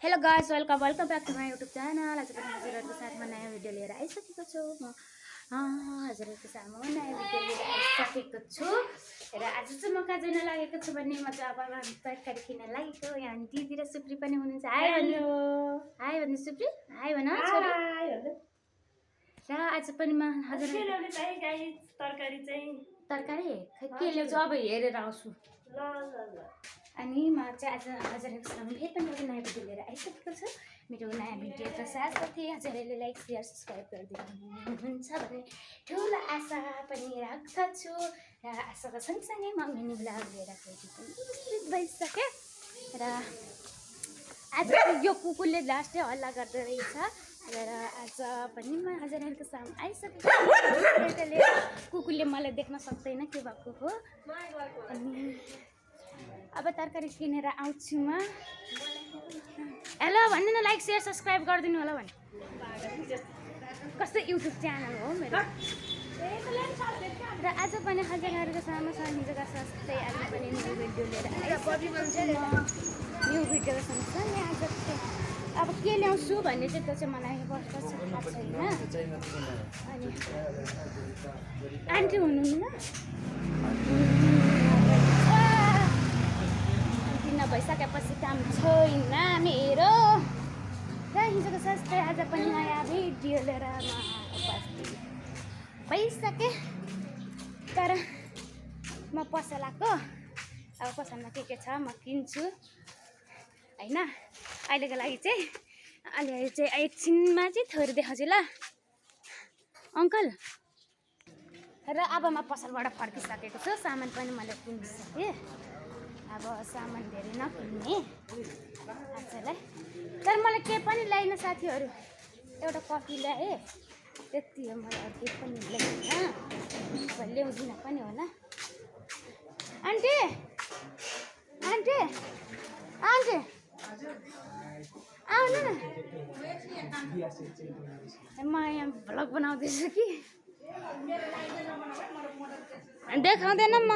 Hello guys, welcome back to my YouTube channel. आज पनि हजुरहरूको साथमा नयाँ भिडियो लिएर आइसकेको छु म। हजुरहरूको साथमा नयाँ भिडियो लिएर आइसकेको छु र आज चाहिँ म कहाँ जान लागेको छु भने म चाहिँ अब तरकारी किन्न लागेको। यहाँ दिदी र सुप्री पनि हुनुहुन्छ। हाई भन्नु, हाई भन्नु सुप्री, हाई भन छोरी। र आज पनि म हजुरहरू तरकारी के ल्याउँछु अब हेरेर आउँछु। अनि म चाहिँ आज हजुरहरूको सामु फेरि पनि एउटा नयाँ भिडियो लिएर आइसकेको छु। मेरो नयाँ भिडियोको साथसाथै हजुरहरूले लाइक सेयर सब्सक्राइब गरिदिनुहुन्छ भन्ने ठुलो आशा पनि राख्दछु। र आशाको सँगसँगै म मिनी ब्लग लिएर भइसकेँ। र आज यो कुकुरले लास्टै हल्ला गर्दो रहेछ र आज पनि म हजुरहरूको सामु आइसकेको छु। कुकुरले मलाई देख्न सक्दैन के भएको हो। अनि अब तरकारी किनेर आउँछु म। हेलो भन्नु न, लाइक सेयर सब्सक्राइब गरिदिनु होला भने। कस्तो युट्युब च्यानल हो मेरो। र आज पनि हजुरहरूको सामु हिजोका जस्तै आज पनि न्यू भिडियो लिएर न्यू भिडियो सँगसँगै आज अब के ल्याउँछु भन्ने चाहिँ त्यो चाहिँ मलाई थाहा छैन। अनि आन्टी हुनुहुन्न भइसकेपछि काम छैन मेरो। र हिजोको जस्तै आज पनि नयाँ भिडियो लिएर म उपस्थित भइसकेँ। तर म पसलाको अब पसलमा के छ म किन्छु होइन। अहिलेको लागि चाहिँ अहिले चाहिँ एकछिनमा चाहिँ थोरै देखाउँछु ल अङ्कल। र अब म पसलबाट फर्किसकेको छु। सामान पनि मैले किनिसकेँ। अब सामान धेरै नकिन्ने आजलाई। तर मलाई केही पनि ल्याइन साथीहरू, एउटा कफी ल्याएँ त्यति हो। मलाई अरू केही पनि ल्याइन, अब ल्याउँदिनँ पनि होला। आन्टी आन्टी आन्टी आउनु न, म यहाँ भ्लग बनाउँदैछु कि देखाउँदैन म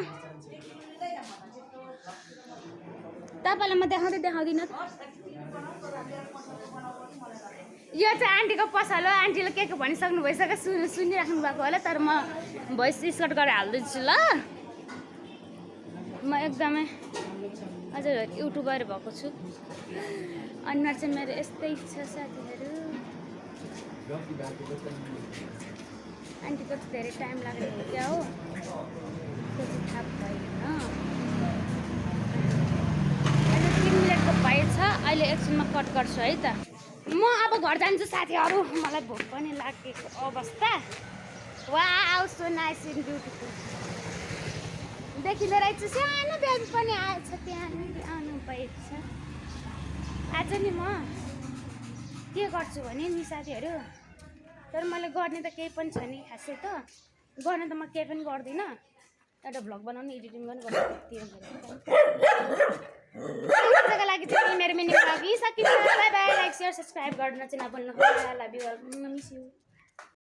तपाईँलाई। म देखाउँदिनँ। यो चाहिँ आन्टीको पसल हो। आन्टीले के भनिसक्नु भइसक्यो, सुनिराख्नु भएको होला। तर म भोइस स्कट गरेर हाल्दैछु ल। म एकदमै हजुर युट्युबर भएको छु। अनुहार चाहिँ मेरो यस्तै छ साथीहरू। आन्टीको चाहिँ धेरै टाइम लाग्ने हो क्या हो, त्यो चाहिँ थाहा भएन। 3 मिनटको भएछ। अहिले एकछिनमा कट गर्छु है त। म अब घर जान्छु साथीहरू। मलाई भोक पनि लागेको अवस्था। Wow so nice and beautiful देखिँदो रहेछ। सानो बेबी पनि आएछ, त्यहाँनिर आउनु भएछ। आज नि म के गर्छु भने नि साथीहरू, तर मैले गर्ने त केही पनि छैन खासै त। गर्न त म केही पनि गर्दिनँ। एउटा भ्लग बनाउनु, एडिटिङ गर्नु पर्छ, त्यति हो आजको लागि चाहिँ मेरो मिनी भ्लग सकिन्छ। Bye bye. Like share subscribe गर्न चाहिँ नभुल्नु होला। Love you all, miss you.